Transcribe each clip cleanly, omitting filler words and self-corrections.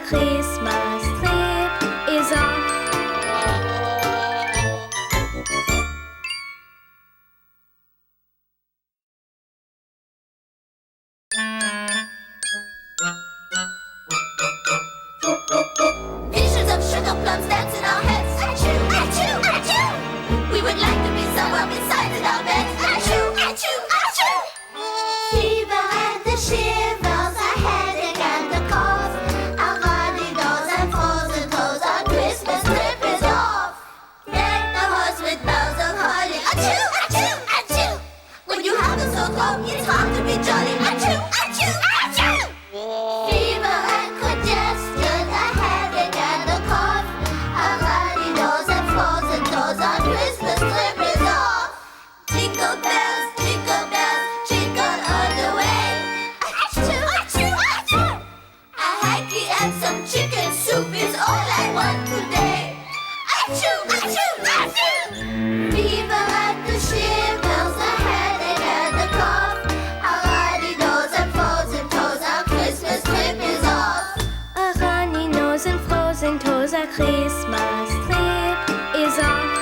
Christmas tree is off. Visions of sugar plums dance in our heads. Achoo, achoo, achoo. We would like to be somewhere beside our beds. Achoo, achoo, achoo. Fever and the shivers, a headache and a cough. Our runny nose and frozen toes, our Christmas trip is off. Deck the halls with boughs of holly. Achoo, achoo, achoo. When you have a sore throat, it's hard to be jolly. Achoo, achoo, achoo. Fever and congestion, a headache and a cough. A runny nose and frozen toes, our Christmas trip is off. Jingle bells, jingle all the way. Achoo, achoo, achoo. A hanky and some chicken soup is all I want today. Achoo, achoo, achoo. Fever and the shivers, a headache and a cough. A runny nose and frozen toes, our Christmas trip is off. A runny nose and frozen toes, our Christmas trip is off.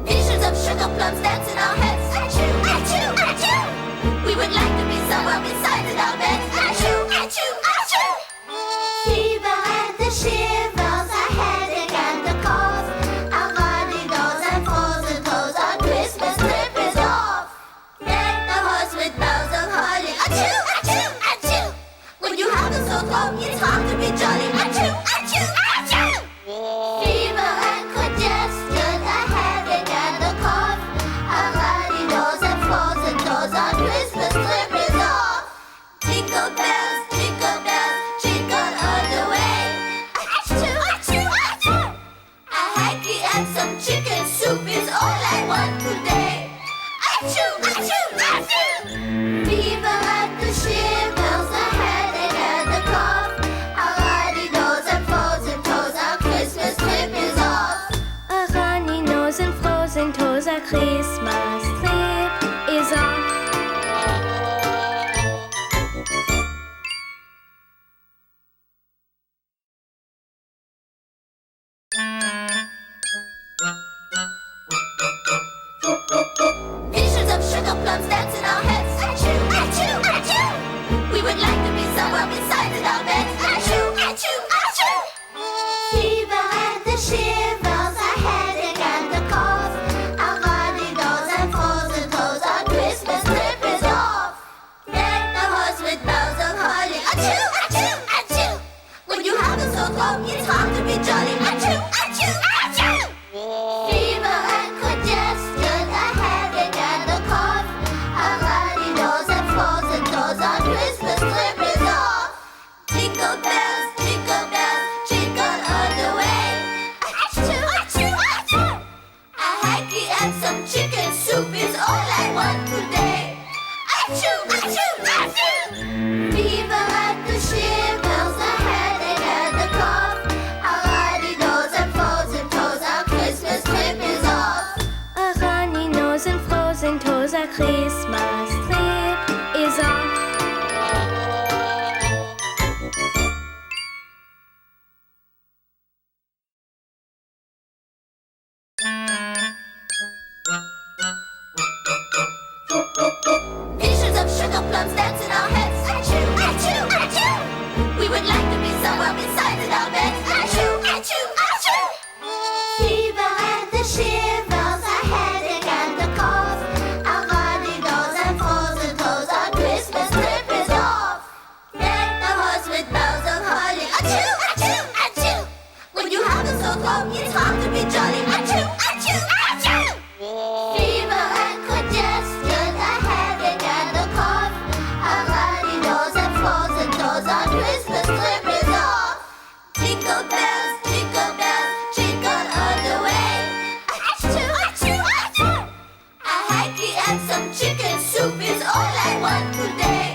Visions of sugar plums dance in our heads. Achoo, achoo, achoo. We would like to be somewhere beside our beds. Achoo, achoo, achoo. Fever and the shivers, a headache and a cough. A runny nose and frozen toes, our Christmas trip is off. Deck the halls with boughs of holly. Achoo, achoo, achoo. When you have a sore throat, it's hard to be jolly. Achoo, achoo, achoo. Fever and congestion, a headache and a cough. A runny nose and frozen toes, our Christmas trip is off. Jingle bells, jingle all the way. Achoo, achoo, achoo. A hanky and some chicken soup is all I want today. Achoo, achoo, achoo. Fever and the shivers, a headache and a cough. A runny nose and frozen toes, our Christmas trip is off. A runny nose and frozen toes, our Christmas trip is off. Visions of sugar plums dance in our heads. Achoo, achoo, achoo. We would like to be somewhere beside our beds. Achoo, achoo, achoo. Fever and the shivers, a headache and a cough. A runny nose and frozen toes, our Christmas trip is off. Deck the halls with boughs of holly. Achoo, achoo, achoo. When you have a sore throat, it's hard to be jolly. Achoo, achoo, achoo. Fever and congestion, a headache and a cough. A runny nose and frozen toes, our Christmas trip is off. Jingle bells, jingle all the way. Achoo, achoo, achoo. A hanky and some chicken soup is all I want today. Achoo, achoo, achoo. Fever and the shivers, a headache and a cough. A runny nose and frozen toes, our Christmas trip is off. A runny nose and frozen toes, our Christmas trip is off. Visions of sugar plums dance in our heads. Achoo, achoo, achoo. We would like to be somewhere beside our beds. Achoo, achoo, achoo. Fever and the shivers, a headache and a cough. A runny nose and frozen toes, our Christmas trip is off. Deck the halls with boughs of holly. Achoo, achoo, achoo. When you have a sore throat, it's hard to be jolly. Achoo, achoo, achoo. Fever and congestion, a headache and a cough. A runny nose and frozen toes, our Christmas trip is off. Jingle bells, jingle all the way. Achoo, achoo, achoo. A hanky and some chicken soup is all I want today.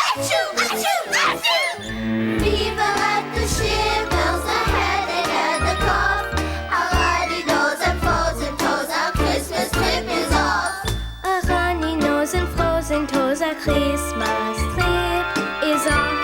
Achoo, achoo, achoo. Fever and the shivers, a headache and a cough. Christmas trip is off.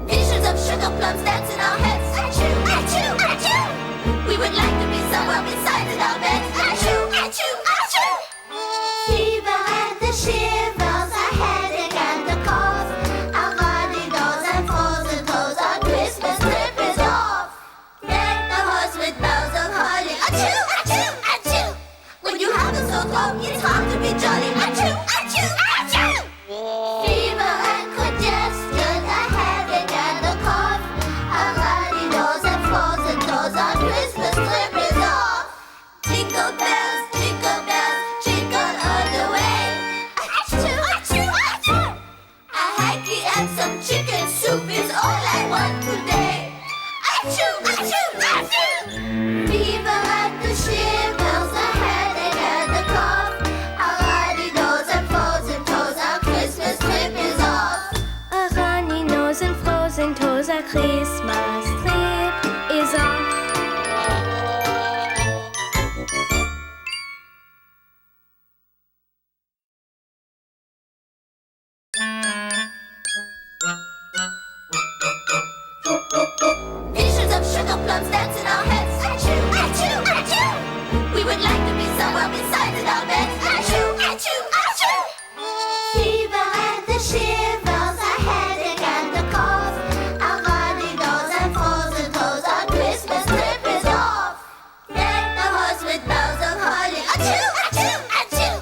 Visions of sugar plums dance in our heads. Achoo, achoo, achoo. We would like to be somewhere beside in our beds. Achoo, achoo, achoo. Fever and the shivers, a headache and a cough. Our runny nose and frozen toes, our Christmas trip is off. Deck the halls with boughs of holly. Achoo, achoo, achoo. When you have a sore throat, it's hard to be jolly. Achoo, achoo, achoo. Fever and congestion, a headache and a cough. A runny nose and frozen toes, our Christmas trip is off. Jingle bells, jingle all the way. Achoo, achoo, achoo. A hanky and some chicken soup is all I want today. Achoo, achoo, achoo. Fever and the shivers, a headache and a cough. A runny nose and frozen toes, our Christmas trip is off. A runny nose and frozen toes, our Christmas trip is off. Visions of sugar plums dance in our heads. Achoo, achoo, achoo. We would like to be somewhere beside in our beds. Achoo, achoo, achoo. Fever and the shivers, a headache and a cough. A runny nose and frozen toes, our Christmas trip is off. Deck the halls with boughs of holly. Achoo, achoo, achoo.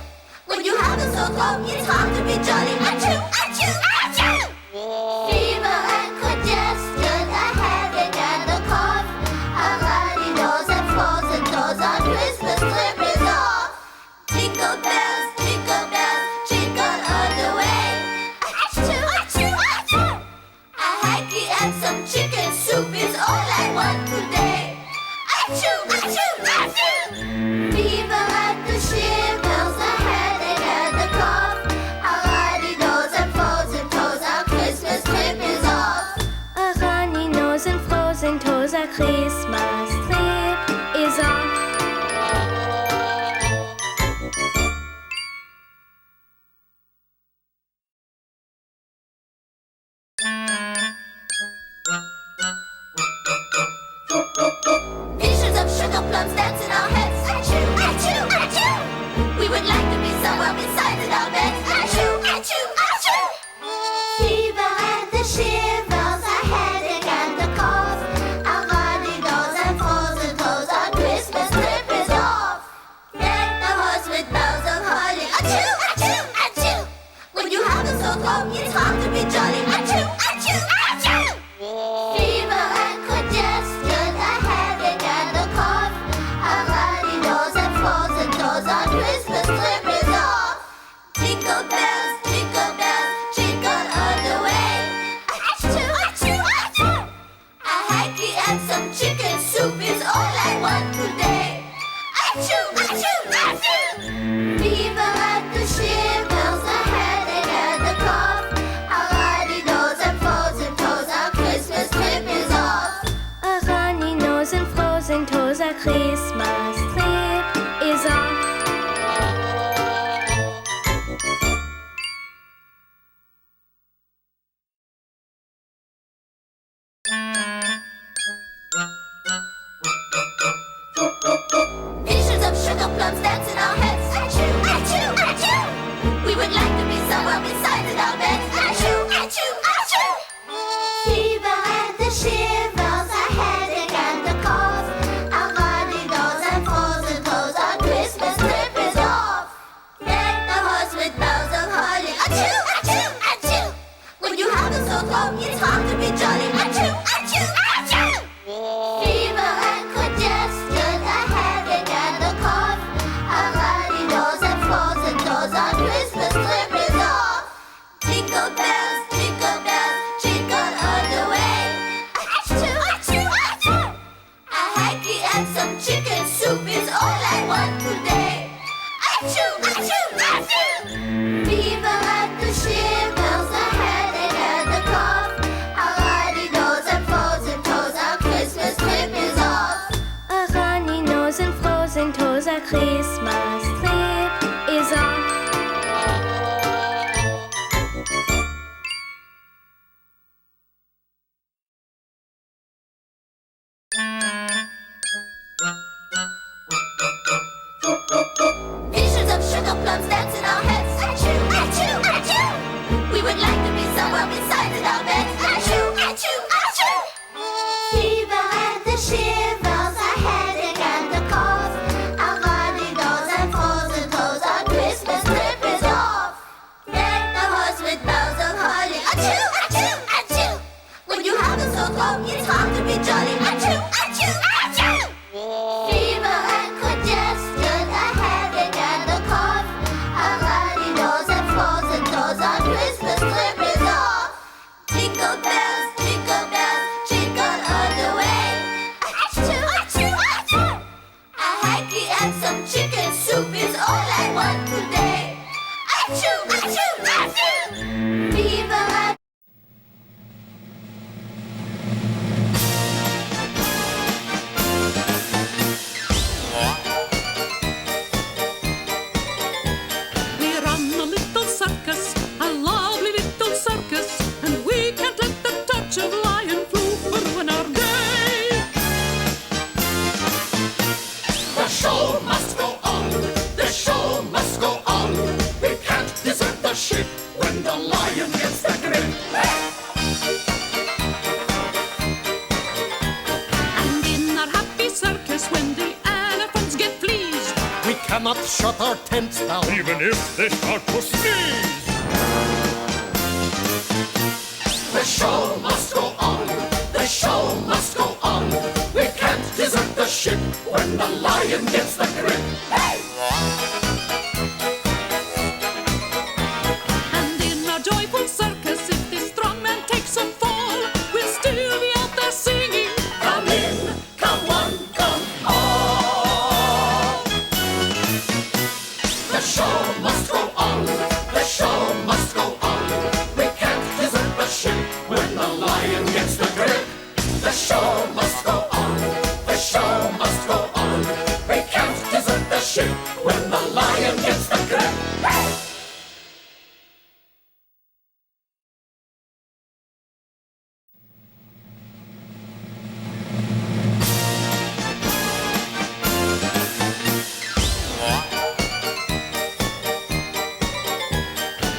When you have a sore throat, it's hard to be jolly. Achoo, achoo, achoo. Fever and congestion, a headache and a cough. A runny nose and frozen toes, our Christmas trip is off. Jingle bells, jingle all the way. Achoo, achoo, achoo. A hanky and some chicken soup is all I want today. Achoo, achoo, achoo. Fever and the shivers, a headache and a cough. A runny nose and frozen toes, our Christmas trip is off. A runny nose and frozen toes, our Christmas trip is off. Visions of sugar plums dance in our heads. Achoo, achoo, achoo. We would like to be somewhere beside in our beds. Achoo, achoo, achoo. Fever and the shivers, a headache and a cough. A runny nose ho, it's hard to be jolly. Achoo, achoo, achoo! Fever and congestion, a headache and a cough, a runny nose and frozen toes on Christmas trip is off. Jingle bells, jingle all the way. Achoo, achoo, achoo! A hanky and some chicken soup is all I want today. Achoo, achoo, achoo! Fever and We run a little circus, a lovely little circus, and we can't let the touch of lion flu ruin our day. The show must go on, the show must go on. We can't desert the ship when the lion gets the grip. And in our happy circus, when the elephants get fleas, We cannot shut our tents down, even if they start to sneeze. The show must go on, the show must go on. We can't desert the ship when the lion gets the grip. and in our joyful circus, if this strong man takes a fall, we'll still be out there singing. Come in, come one, come all. The show must go on, the show must go on. We can't desert the ship when the lion gets the grip. The show must go on, the show must go on. We can't desert the ship when the lion gets the grip.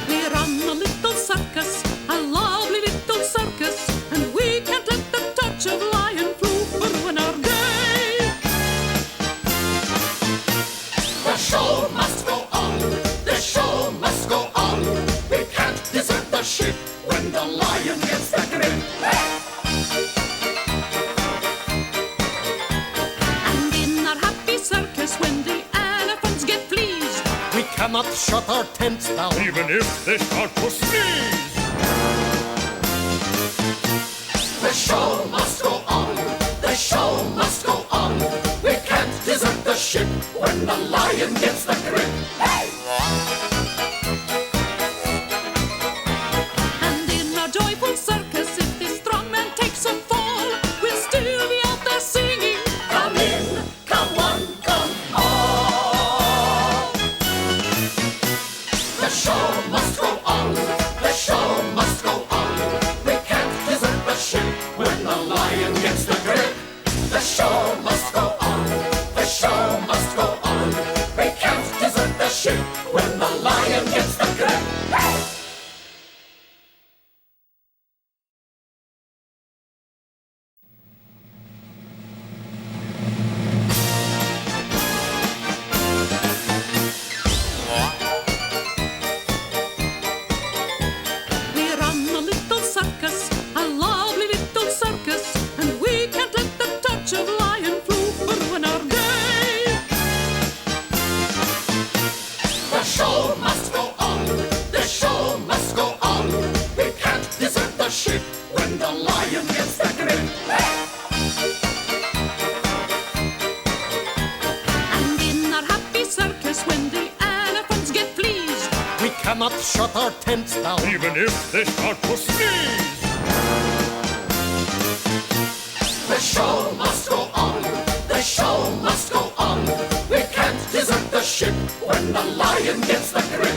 We run a little circus, a lovely little circus, and we can't let the touch of lion flu ruin our day. The show must go on, the show must go on. We can't desert the ship when the lion gets the grip. And in our happy circus, when the elephants get fleas, We cannot shut our tents down, even if they start to sneeze. The show must go on, the show must go on. We can't desert the ship when the lion gets the grip. and in our joyful circus, if this strong man takes a fall, we'll still be out there singing. Come in, come one, come all. The show must go on, the show must go on. We can't desert the ship when the lion gets the grip. The show must go on, the show must go on. We can't desert the ship when the lion gets the grip. We run a little circus, a lovely little circus, and we can't let the touch of lion flu ruin our day. The show must go on, the show must go on. We can't desert the ship when the lion gets the grip. And in our happy circus, when the elephants get fleas, We cannot shut our tents down, even if they start to sneeze. The show must go on, the show must go on. We can't desert the ship when the lion gets the grip.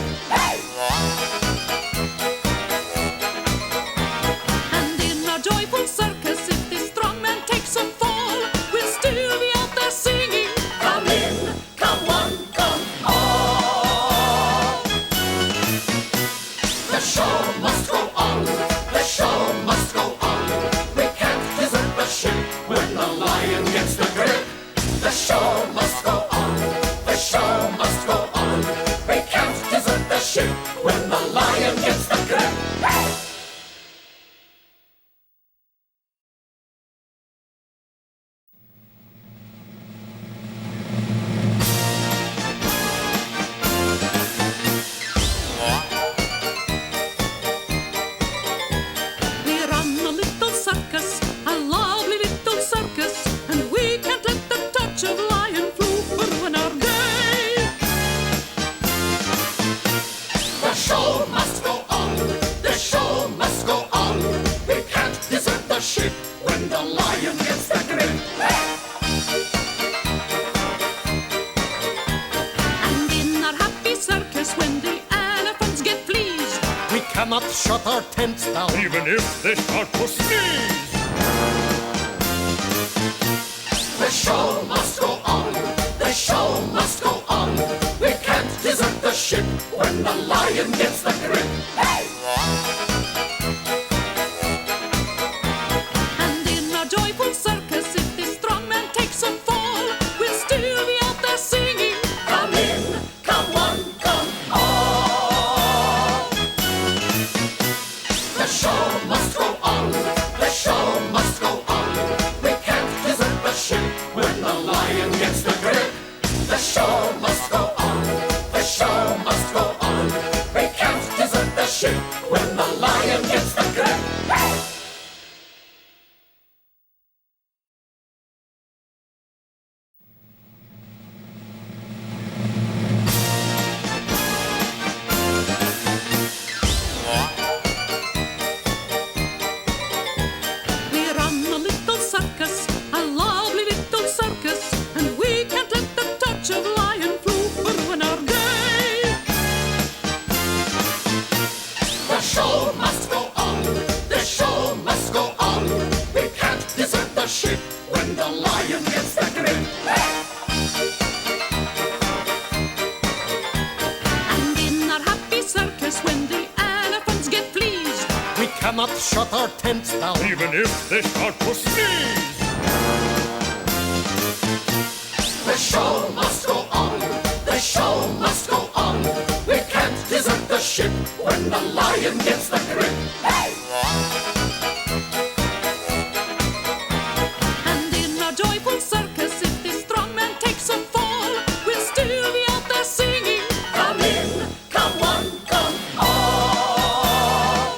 and in our joyful circus, if this strong man takes a fall, we'll still be out there singing. Come in, come one, come all. The show must go on, the show must go on. We can't desert the ship when the lion gets the grip. The show must go on, the show must go on. We can't desert the ship when the lion gets the grip. when the lion gets the grip. And in our happy circus, when the elephants get fleas, We cannot shut our tents down, even if they start to sneeze. the show must go on, the show must go on. We can't desert the ship when the lion gets the grip. Hey! and in our joyful circus, if this strong man takes a fall, we'll still be out there singing. Come in, come one, come all. The show must go on, the show must go on. We can't desert the ship when the lion gets the grip. The show must go on, the show must go on. We can't desert the ship when the lion gets the grip. We run a little circus, a lovely little circus, and we can't let the touch of lion flu ruin our day. The show must go on, the show must go on. We can't desert the ship when the lion gets the grip. And in our happy circus, when the elephants get fleas, We cannot shut our tents down, Even if they start to sneeze. the show must go on, the show must go on. We can't desert the ship when the lion gets the grip. Hey! and in our joyful circus, if this strong man takes a fall, we'll still be out there singing. Come in, come one, come all.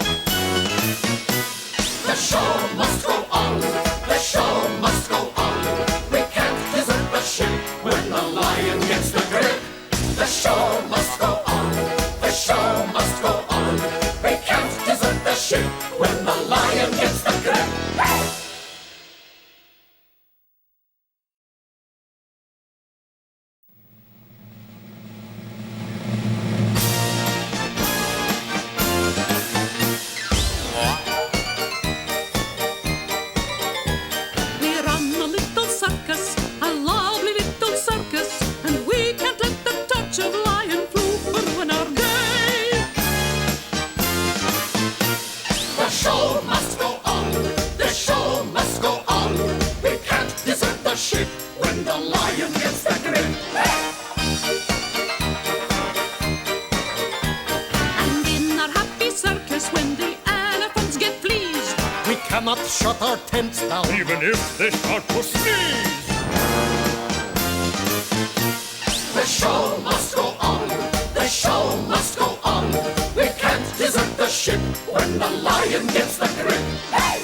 The show must go on, the show must go on. We can't desert the ship when the lion gets the grip. The show must go on, the show must go on. We can't desert the ship when the lion gets the grip. We run a little circus, a lovely little circus, and we can't let the touch of lion flu ruin our day. The show must go on, the show must go on. We can't desert the ship when the lion gets the grip. And in our happy circus, when the elephants get fleas, We cannot shut our tents down, Even if they start to sneeze. the show must go on, the show must go on. We can't desert the ship when the lion gets the grip. Hey!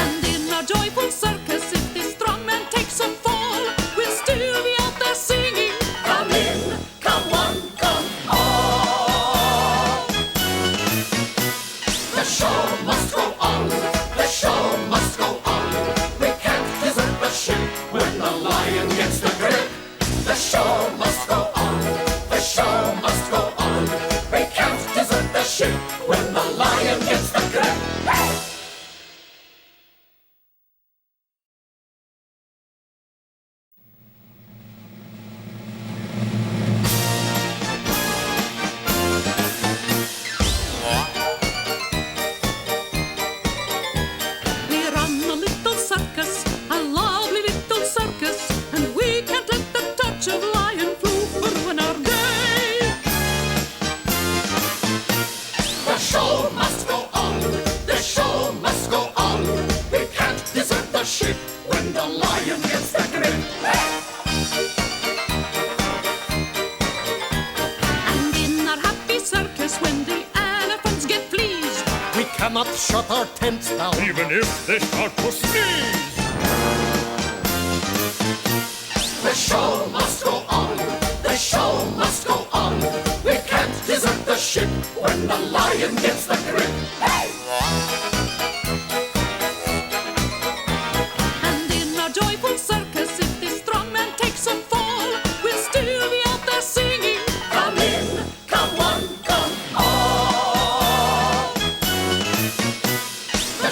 and in our joyful circus, if this strong man takes a fall, we'll still be out there singing. Come in, come one, come all. The show must go on, the show must go on. We can't desert the ship when the lion gets the grip. The show must go on, the show must go on. We can't desert the ship when the lion gets the grip. We run a little circus, a lovely little circus, and we can't let the touch of lion flu ruin our day. The show must go on, the show must go on. We can't desert the ship when the lion gets the grip. And in our happy circus, when the elephants get fleas, We cannot shut our tents down, Even if they start to sneeze. the show must go on, the show must go on. We can't desert the ship when the lion gets the grip. Hey!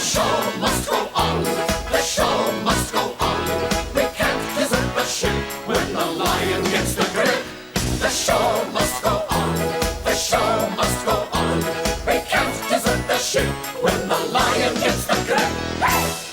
show must go on. The show must go on. We can't desert the ship when the lion gets the grip. The show must go on. The show must go on. We can't desert the ship when the lion gets the grip.